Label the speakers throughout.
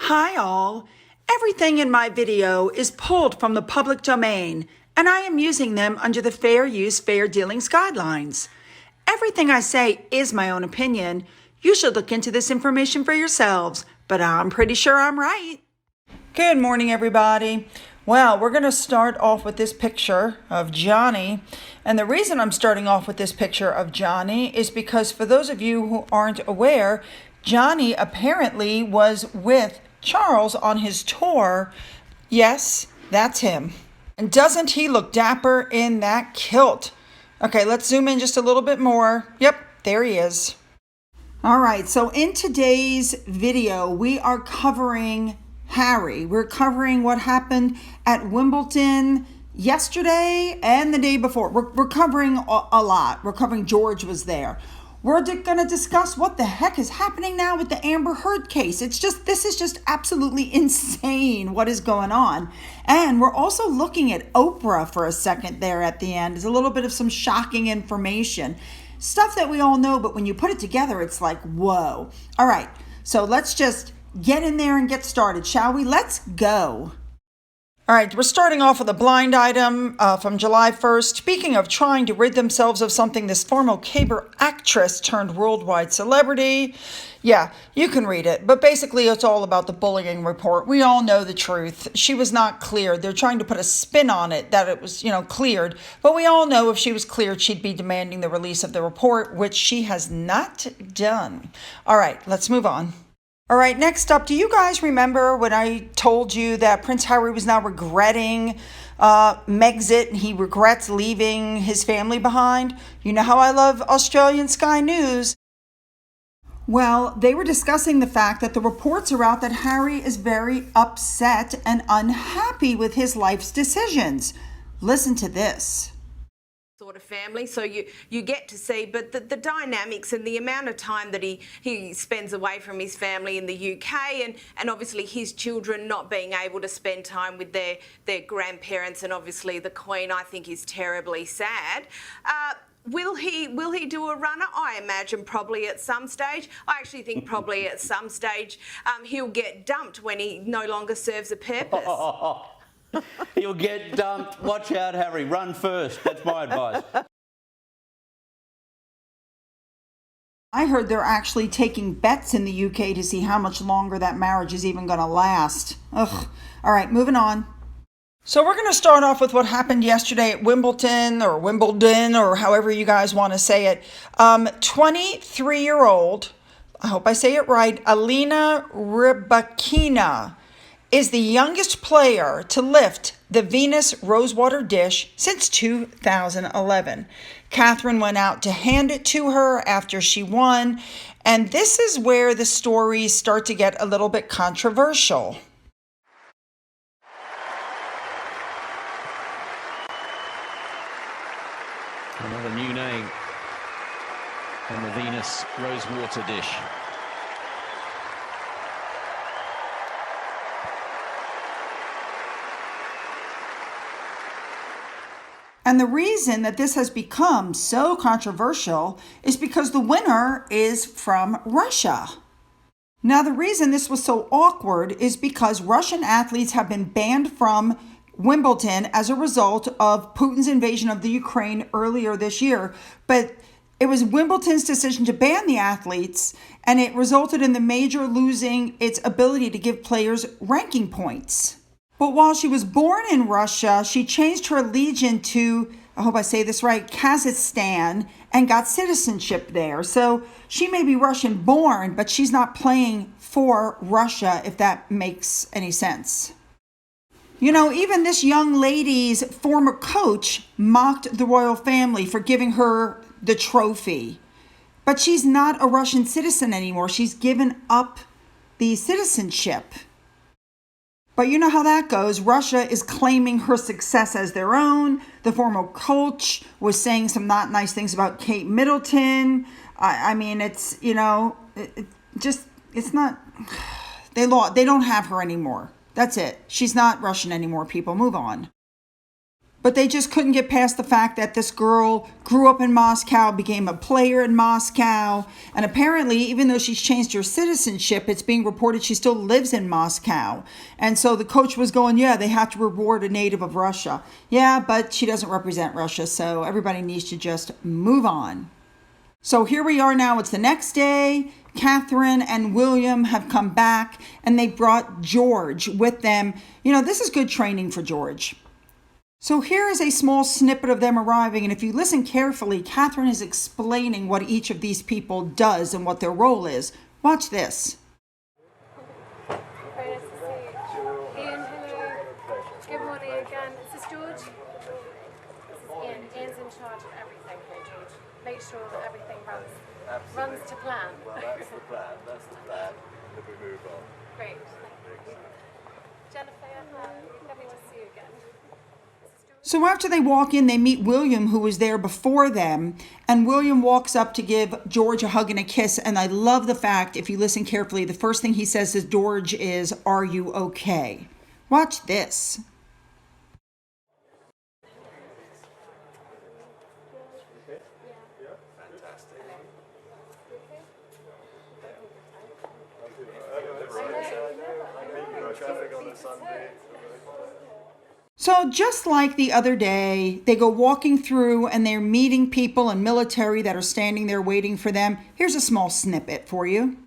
Speaker 1: Hi all! Everything in my video is pulled from the public domain, and I am using them under the Fair Use, Fair Dealings guidelines. Everything I say is my own opinion. You should look into this information for yourselves, but I'm pretty sure I'm right. Good morning, everybody. Well, we're going to start off with this picture of Johnny. And the reason I'm starting off with this picture of Johnny is because for those of you who aren't aware, Johnny apparently was with Charles on his tour. Yes, that's him. And doesn't he look dapper in that kilt? Okay, let's zoom in just a little bit more. Yep, there he is. All right, so in today's video, we are covering Harry. We're covering what happened at Wimbledon yesterday and the day before. We're covering a lot. We're covering George was there. We're going to discuss what the heck is happening now with the Amber Heard case. This is just absolutely insane what is going on. And we're also looking at Oprah for a second there at the end. There's a little bit of some shocking information. Stuff that we all know, but when you put it together, it's like, whoa. All right, so let's just get in there and get started, shall we? Let's go. All right, we're starting off with a blind item from July 1st. Speaking of trying to rid themselves of something, this former cable actress turned worldwide celebrity. Yeah, you can read it. But basically, it's all about the bullying report. We all know the truth. She was not cleared. They're trying to put a spin on it that it was, cleared. But we all know if she was cleared, she'd be demanding the release of the report, which she has not done. All right, let's move on. All right, next up, do you guys remember when I told you that Prince Harry was now regretting Megxit? He regrets leaving his family behind. You know how I love Australian Sky News. Well, they were discussing the fact that the reports are out that Harry is very upset and unhappy with his life's decisions. Listen to this.
Speaker 2: Sort of family, so you get to see, but the dynamics and the amount of time that he spends away from his family in the UK, and obviously his children not being able to spend time with their grandparents, and obviously the Queen, I think, is terribly sad. Will he do a runner? I imagine probably at some stage. I actually think probably at some stage he'll get dumped when he no longer serves a purpose.
Speaker 3: You'll get dumped. Watch out, Harry. Run first. That's my advice.
Speaker 1: I heard they're actually taking bets in the UK to see how much longer that marriage is even going to last. Ugh. All right, moving on. So we're going to start off with what happened yesterday at Wimbledon or however you guys want to say it. 23-year-old, I hope I say it right, Alina Rybakina is the youngest player to lift the Venus Rosewater dish since 2011. Catherine went out to hand it to her after she won, and this is where the stories start to get a little bit controversial.
Speaker 4: Another new name in the Venus Rosewater dish.
Speaker 1: And the reason that this has become so controversial is because the winner is from Russia. Now, the reason this was so awkward is because Russian athletes have been banned from Wimbledon as a result of Putin's invasion of the Ukraine earlier this year. But it was Wimbledon's decision to ban the athletes, and it resulted in the major losing its ability to give players ranking points. But while she was born in Russia, she changed her allegiance to, I hope I say this right, Kazakhstan, and got citizenship there. So she may be Russian born, but she's not playing for Russia, if that makes any sense. Even this young lady's former coach mocked the royal family for giving her the trophy. But she's not a Russian citizen anymore. She's given up the citizenship. But you know how that goes. Russia is claiming her success as their own. The former coach was saying some not nice things about Kate Middleton. I mean, it's, it's not, they don't have her anymore. That's it. She's not Russian anymore, people. Move on. But they just couldn't get past the fact that this girl grew up in Moscow, became a player in Moscow, and apparently, even though she's changed her citizenship, it's being reported she still lives in Moscow. And so the coach was going, yeah, they have to reward a native of Russia. Yeah, but she doesn't represent Russia, so everybody needs to just move on. So here we are now. It's the next day. Catherine and William have come back, and they brought George with them. You know, this is good training for George. So here is a small snippet of them arriving, and if you listen carefully, Catherine is explaining what each of these people does and what their role is. Watch this.
Speaker 5: Very nice to see you. Ian, hello. Good morning again. Is this George? This is Ian. Ian's in charge of everything here, George. Make sure that everything runs to plan.
Speaker 6: Well, that's the plan. That's the plan. Then we move on.
Speaker 5: Great. Thank you. Jennifer, lovely to see you again.
Speaker 1: So after they walk in, they meet William, who was there before them, and William walks up to give George a hug and a kiss. And I love the fact, if you listen carefully, the first thing he says to George is, "Are you okay?" Watch this. So just like the other day, they go walking through and they're meeting people and military that are standing there waiting for them. Here's a small snippet for you.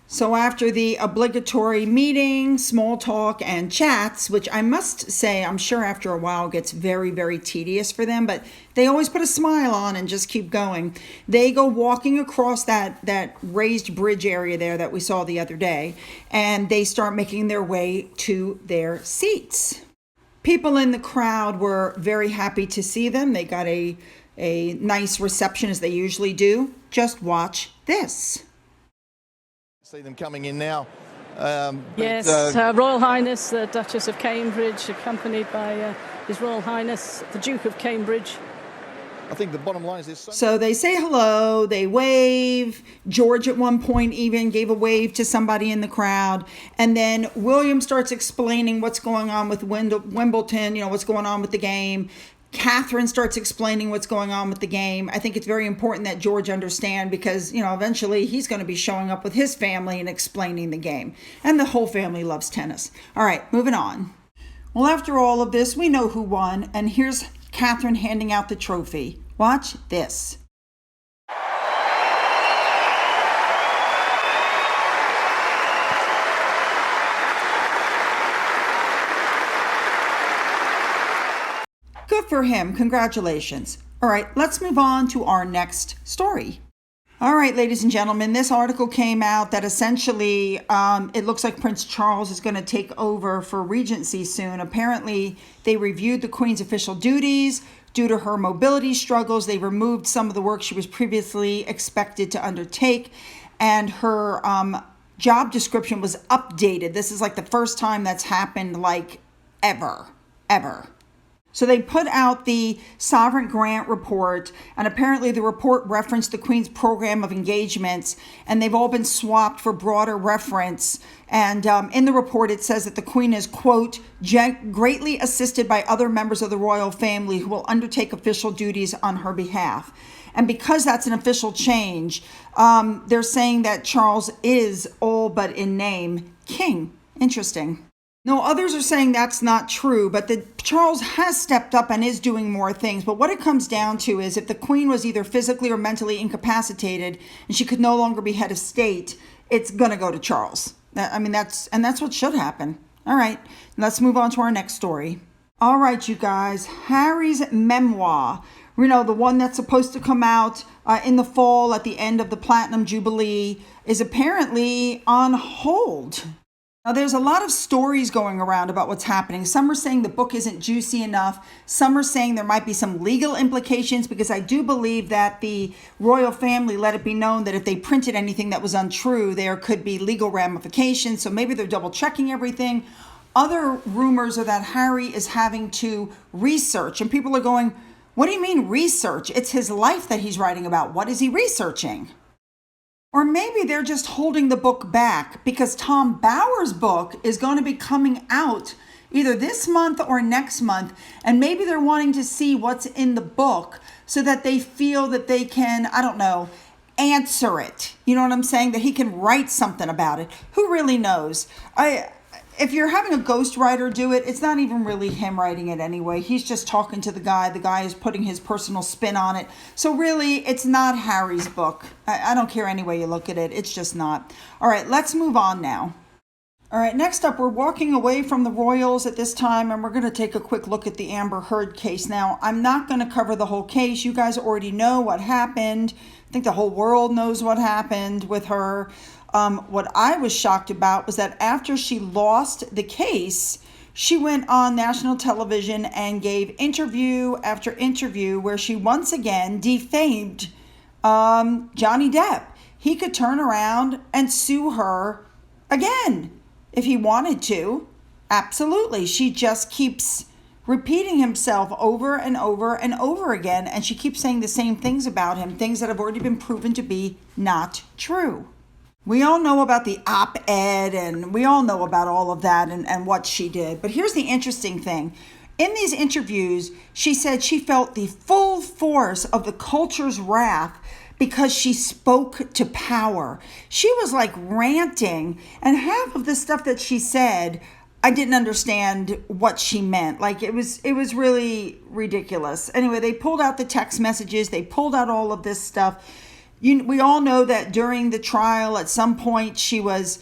Speaker 1: So after the obligatory meeting, small talk, and chats, which I must say, I'm sure after a while gets very, very tedious for them, but they always put a smile on and just keep going. They go walking across that raised bridge area there that we saw the other day, and they start making their way to their seats. People in the crowd were very happy to see them. They got a nice reception as they usually do. Just watch this.
Speaker 6: See them coming in now.
Speaker 7: Yes, Royal Highness, the Duchess of Cambridge, accompanied by His Royal Highness, the Duke of Cambridge.
Speaker 6: I think the bottom line is this.
Speaker 1: So they say hello, they wave. George at one point even gave a wave to somebody in the crowd. And then William starts explaining what's going on with Wimbledon, you know, what's going on with the game. Catherine starts explaining what's going on with the game. I think it's very important that George understand because, you know, eventually he's going to be showing up with his family and explaining the game. And the whole family loves tennis. All right, moving on. Well, after all of this, we know who won. And here's Catherine handing out the trophy. Watch this. Good for him. Congratulations. All right, let's move on to our next story. All right, ladies and gentlemen, this article came out that essentially it looks like Prince Charles is going to take over for Regency soon. Apparently, they reviewed the Queen's official duties. Due to her mobility struggles, they removed some of the work she was previously expected to undertake, and her job description was updated. This is like the first time that's happened like ever. So they put out the Sovereign Grant Report, and apparently the report referenced the Queen's program of engagements, and they've all been swapped for broader reference. And in the report, it says that the Queen is, quote, greatly assisted by other members of the royal family who will undertake official duties on her behalf. And because that's an official change, they're saying that Charles is all but in name king. Interesting. No, others are saying that's not true, but that Charles has stepped up and is doing more things. But what it comes down to is if the Queen was either physically or mentally incapacitated and she could no longer be head of state, it's going to go to Charles. That's what should happen. All right, let's move on to our next story. All right, you guys, Harry's memoir, you know, the one that's supposed to come out in the fall at the end of the Platinum Jubilee, is apparently on hold. Now, there's a lot of stories going around about what's happening. Some are saying the book isn't juicy enough. Some are saying there might be some legal implications because I do believe that the royal family let it be known that if they printed anything that was untrue, there could be legal ramifications. So maybe they're double checking everything. Other rumors are that Harry is having to research, and people are going, What do you mean research? It's his life that he's writing about. What is he researching? Or maybe they're just holding the book back because Tom Bauer's book is going to be coming out either this month or next month. And maybe they're wanting to see what's in the book so that they feel that they can, I don't know, answer it. You know what I'm saying? That he can write something about it. Who really knows? If you're having a ghostwriter do it, it's not even really him writing it anyway. He's just talking to the guy. The guy is putting his personal spin on it. So really, it's not Harry's book. I don't care any way you look at it. It's just not. All right, let's move on now. All right, next up, we're walking away from the Royals at this time, and we're going to take a quick look at the Amber Heard case. Now, I'm not going to cover the whole case. You guys already know what happened. I think the whole world knows what happened with her. What I was shocked about was that after she lost the case, she went on national television and gave interview after interview where she once again defamed Johnny Depp. He could turn around and sue her again if he wanted to. Absolutely. She just keeps repeating himself over and over and over again, and she keeps saying the same things about him, things that have already been proven to be not true. We all know about the op-ed, and we all know about all of that and what she did. But here's the interesting thing. In these interviews, she said she felt the full force of the culture's wrath because she spoke to power. She was like ranting, and half of the stuff that she said, I didn't understand what she meant. Like it was really ridiculous. Anyway, they pulled out the text messages. They pulled out all of this stuff. We all know that during the trial, at some point, she was,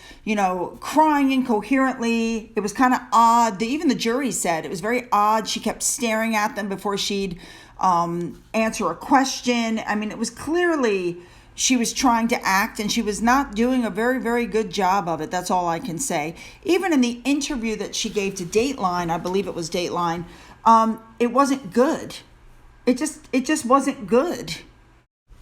Speaker 1: crying incoherently. It was kind of odd. Even the jury said it was very odd. She kept staring at them before she'd answer a question. I mean, it was clearly she was trying to act, and she was not doing a very, very good job of it. That's all I can say. Even in the interview that she gave to Dateline, I believe it was Dateline, it wasn't good. It just wasn't good.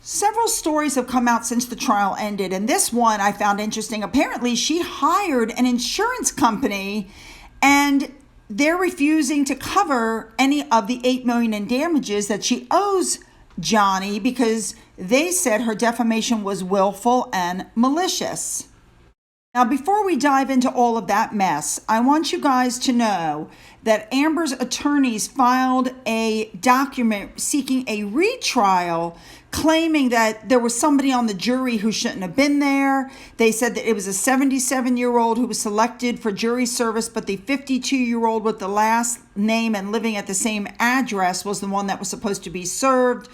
Speaker 1: Several stories have come out since the trial ended, and this one I found interesting. Apparently, she hired an insurance company, and they're refusing to cover any of the $8 million in damages that she owes Johnny because they said her defamation was willful and malicious. Now, before we dive into all of that mess, I want you guys to know that Amber's attorneys filed a document seeking a retrial, claiming that there was somebody on the jury who shouldn't have been there. They said that it was a 77-year-old who was selected for jury service, but the 52-year-old with the last name and living at the same address was the one that was supposed to be served,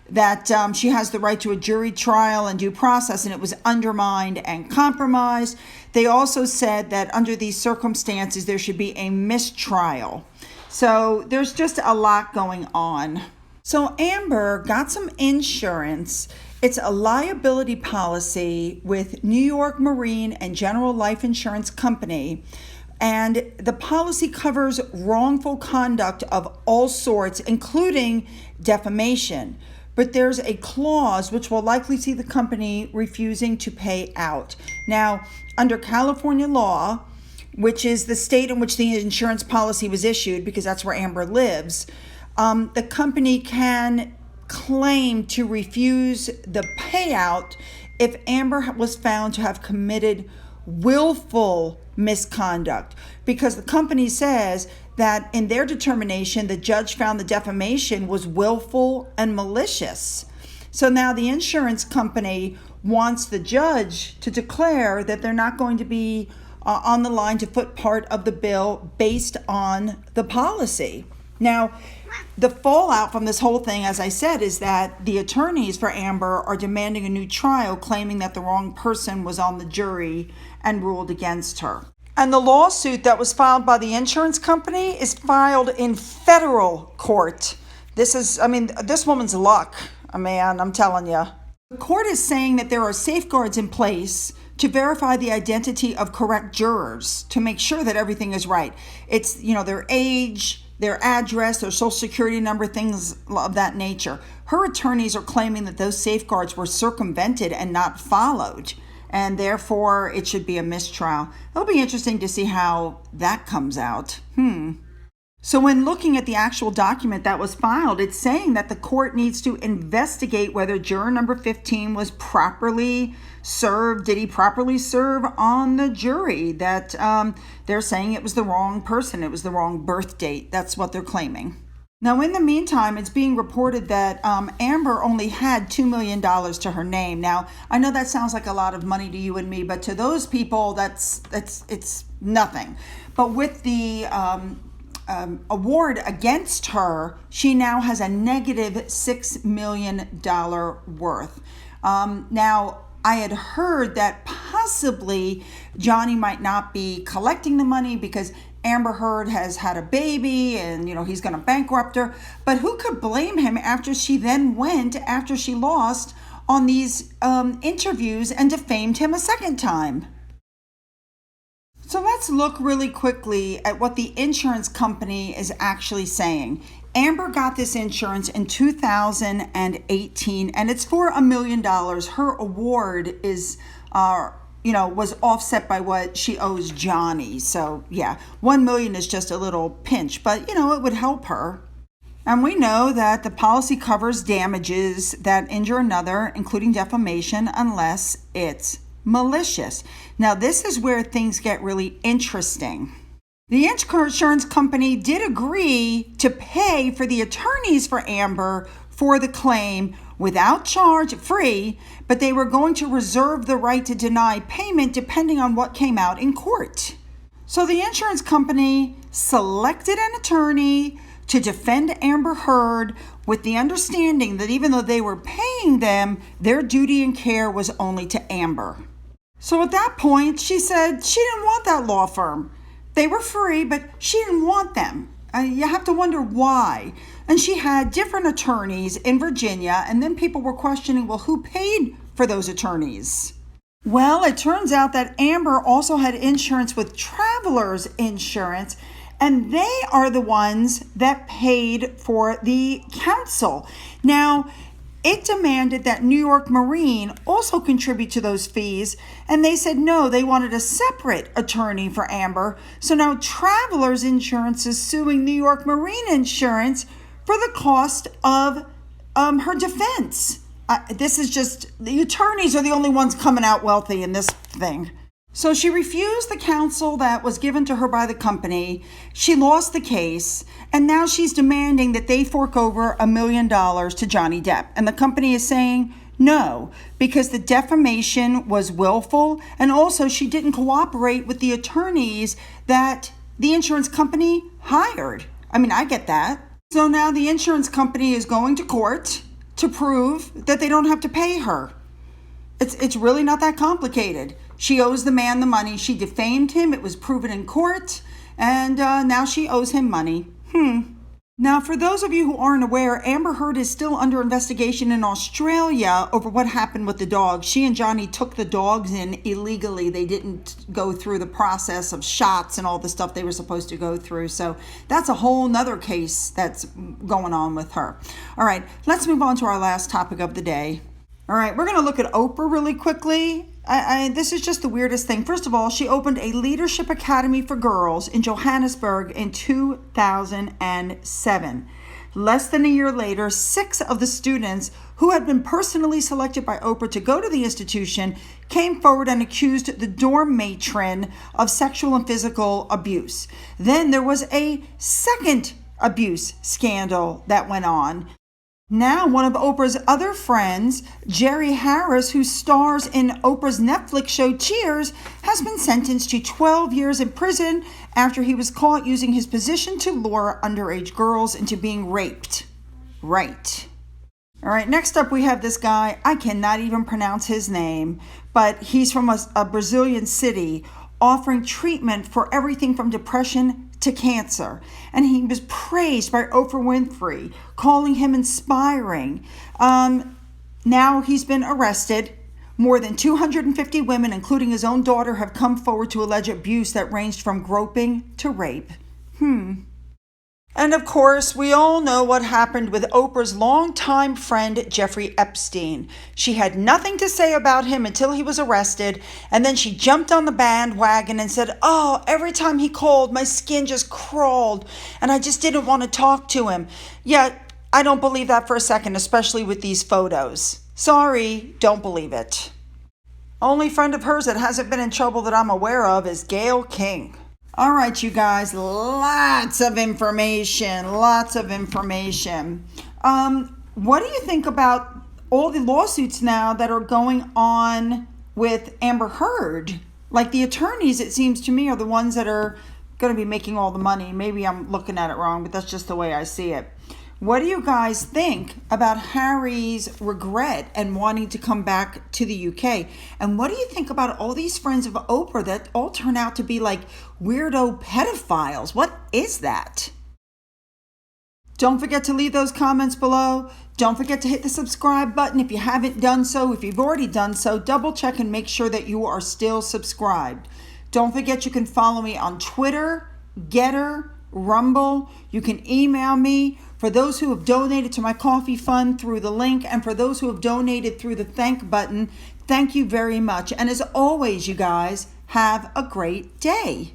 Speaker 1: that she has the right to a jury trial and due process, and it was undermined and compromised. They also said that under these circumstances, there should be a mistrial. So there's just a lot going on. So Amber got some insurance. It's a liability policy with New York Marine and General Life Insurance Company. And the policy covers wrongful conduct of all sorts, including defamation. But there's a clause which will likely see the company refusing to pay out. Now, under California law, which is the state in which the insurance policy was issued, because that's where Amber lives, the company can claim to refuse the payout if Amber was found to have committed willful misconduct, because the company says that in their determination, the judge found the defamation was willful and malicious. So now the insurance company wants the judge to declare that they're not going to be on the line to foot part of the bill based on the policy. Now, the fallout from this whole thing, as I said, is that the attorneys for Amber are demanding a new trial, claiming that the wrong person was on the jury and ruled against her. And the lawsuit that was filed by the insurance company is filed in federal court. This woman's luck, man, I'm telling you. The court is saying that there are safeguards in place to verify the identity of correct jurors, to make sure that everything is right. It's, their age, their address, their social security number, things of that nature. Her attorneys are claiming that those safeguards were circumvented and not followed, and therefore it should be a mistrial. It'll be interesting to see how that comes out. So when looking at the actual document that was filed, it's saying that the court needs to investigate whether juror number 15 was properly served. Did he properly serve on the jury? That they're saying it was the wrong person. It was the wrong birth date. That's what they're claiming. Now, in the meantime, it's being reported that Amber only had $2 million to her name. Now, I know that sounds like a lot of money to you and me, but to those people, it's nothing. But with the award against her, she now has a negative $6 million worth. Now, I had heard that possibly Johnny might not be collecting the money because Amber Heard has had a baby and, he's going to bankrupt her. But who could blame him after she then went, after she lost, on these interviews and defamed him a second time? So let's look really quickly at what the insurance company is actually saying. Amber got this insurance in 2018, and it's for $1 million. Her award is, was offset by what she owes Johnny. So yeah, $1 million is just a little pinch, but it would help her. And we know that the policy covers damages that injure another, including defamation, unless it's malicious. Now, this is where things get really interesting. The insurance company did agree to pay for the attorneys for Amber for the claim without charge, free, but they were going to reserve the right to deny payment depending on what came out in court. So the insurance company selected an attorney to defend Amber Heard with the understanding that even though they were paying them, their duty and care was only to Amber. So at that point, she said she didn't want that law firm. They were free, but she didn't want them. You have to wonder why. And she had different attorneys in Virginia, and then people were questioning, well, who paid for those attorneys? Well, it turns out that Amber also had insurance with Travelers Insurance, and they are the ones that paid for the counsel. Now, it demanded that New York Marine also contribute to those fees, and they said no, they wanted a separate attorney for Amber. So now Travelers Insurance is suing New York Marine Insurance for the cost of her defense. This is just, the attorneys are the only ones coming out wealthy in this thing. So she refused the counsel that was given to her by the company. She lost the case, and now she's demanding that they fork over $1 million to Johnny Depp. And the company is saying no, because the defamation was willful, and also she didn't cooperate with the attorneys that the insurance company hired. I mean, I get that. So now the insurance company is going to court to prove that they don't have to pay her. It's really not that complicated. She owes the man the money. She defamed him. It was proven in court. And now she owes him money. Now, for those of you who aren't aware, Amber Heard is still under investigation in Australia over what happened with the dogs. She and Johnny took the dogs in illegally. They didn't go through the process of shots and all the stuff they were supposed to go through. So that's a whole nother case that's going on with her. All right, let's move on to our last topic of the day. All right, we're going to look at Oprah really quickly. This is just the weirdest thing. First of all, she opened a leadership academy for girls in Johannesburg in 2007. Less than a year later, 6 of the students who had been personally selected by Oprah to go to the institution came forward and accused the dorm matron of sexual and physical abuse. Then there was a second abuse scandal that went on. Now, one of Oprah's other friends, Jerry Harris, who stars in Oprah's Netflix show Cheers, has been sentenced to 12 years in prison after he was caught using his position to lure underage girls into being raped. Right. All right, next up we have this guy. I cannot even pronounce his name, but he's from a Brazilian city offering treatment for everything from depression to cancer. And he was praised by Oprah Winfrey, calling him inspiring. Now he's been arrested. More than 250 women, including his own daughter, have come forward to allege abuse that ranged from groping to rape. And And of course, we all know what happened with Oprah's longtime friend, Jeffrey Epstein. She had nothing to say about him until he was arrested, and then she jumped on the bandwagon and said, "Oh, every time he called, my skin just crawled, and I just didn't want to talk to him." Yet, I don't believe that for a second, especially with these photos. Sorry, don't believe it. Only friend of hers that hasn't been in trouble that I'm aware of is Gayle King. All right, you guys, lots of information. What do you think about all the lawsuits now that are going on with Amber Heard? Like, the attorneys, it seems to me, are the ones that are going to be making all the money. Maybe I'm looking at it wrong, but that's just the way I see it. What do you guys think about Harry's regret and wanting to come back to the UK? And what do you think about all these friends of Oprah that all turn out to be like weirdo pedophiles? What is that? Don't forget to leave those comments below. Don't forget to hit the subscribe button if you haven't done so. If you've already done so, double check and make sure that you are still subscribed. Don't forget you can follow me on Twitter, Getter, Rumble. You can email me. For those who have donated to my coffee fund through the link, and for those who have donated through the thank button, thank you very much. And as always, you guys, have a great day.